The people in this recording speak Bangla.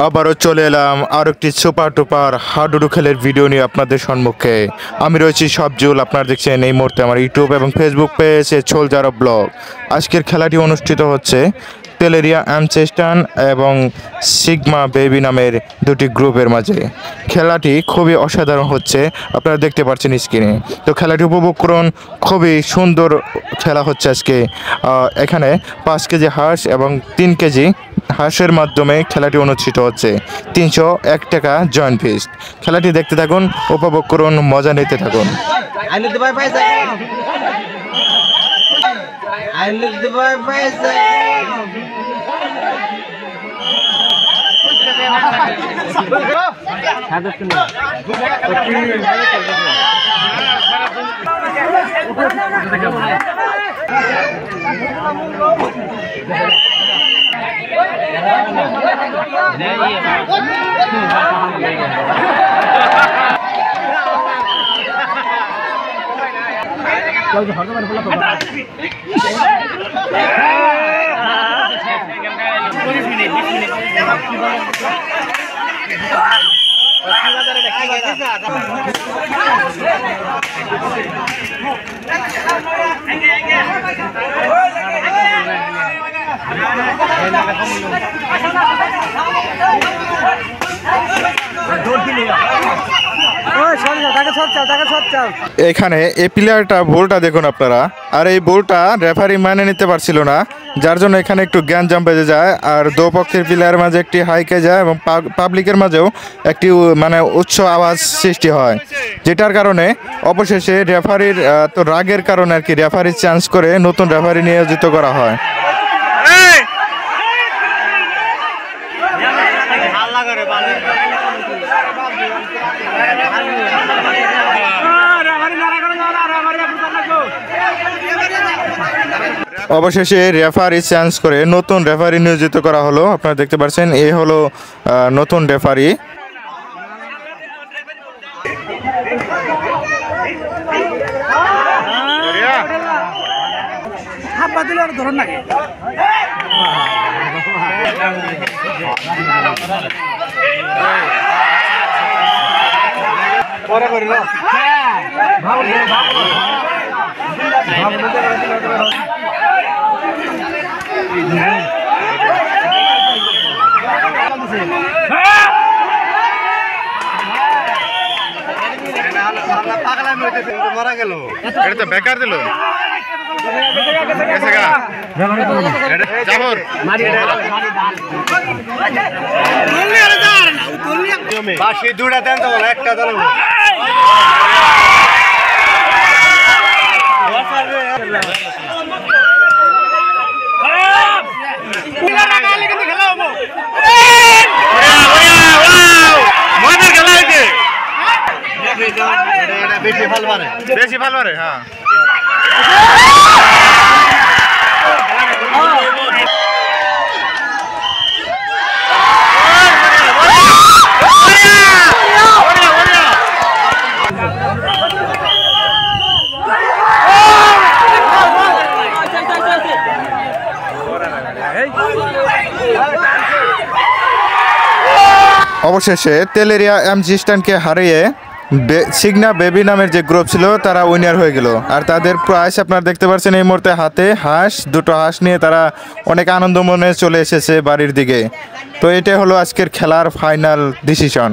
আবারও চলে এলাম আর একটি সুপার টুপার হাডুডু খেলের ভিডিও নিয়ে আপনাদের সম্মুখে। আমি রয়েছি সবজুল, আপনারা দেখছেন এই মুহূর্তে আমার ইউটিউব এবং ফেসবুক পেজে সোলজার অফ ব্লগ। আজকের খেলাটি অনুষ্ঠিত হচ্ছে তেলেরিয়া অ্যামচেস্টান এবং সিগমা বেবি নামের দুটি গ্রুপের মাঝে। খেলাটি খুবই অসাধারণ হচ্ছে, আপনারা দেখতে পাচ্ছেন স্ক্রিনে। তো খেলাটি উপভোগ করুন, খুবই সুন্দর খেলা হচ্ছে আজকে। এখানে 5 কেজি হাঁস এবং 3 কেজি হাঁসের মাধ্যমে খেলাটি অনুষ্ঠিত হচ্ছে। 301 টাকা জয়েন্ট ফিস। খেলাটি দেখতে থাকুন, উপভোগ করুন, মজা নিতে থাকুন। এখানে এই প্লেয়ারটা ভুলটা দেখুন আপনারা, আর এই ভুলটা রেফারি মানে নিতে পারছিল না, যার জন্য এখানে একটু জ্ঞানজাম বেজে যায়। আর দুপক্ষের প্লেয়ারের মাঝে একটি হাইকে যায় এবং পাবলিকের মাঝেও একটি উচ্চ আওয়াজ সৃষ্টি হয়, যেটার কারণে অবশেষে রেফারির তো রাগের কারণে আর কি রেফারি চেঞ্জ করে নতুন রেফারি নিয়োজিত করা হয়। অবশেষে রেফারি চেঞ্জ করে নতুন রেফারি নিয়োজিত করা হলো। আপনারা দেখতে পাচ্ছেন এই হলো নতুন রেফারি। মারা গেল, এটা তো বেকার দিল। দুটা দেন তো, একটা দল বেশি ভালো রে। হ্যাঁ, অবশেষে তেলেরিয়া অ্যামচেস্টানকে হারিয়ে সিগমা বেবি নামের যে গ্রুপ ছিল তারা উইনার হয়ে গেল। আর তাদের প্রাইস আপনারা দেখতে পাচ্ছেন এই মুহূর্তে হাতে দুটো হাঁস নিয়ে তারা অনেক আনন্দ মনে চলে এসেছে বাড়ির দিকে। তো এটা হলো আজকের খেলার ফাইনাল ডিসিশন।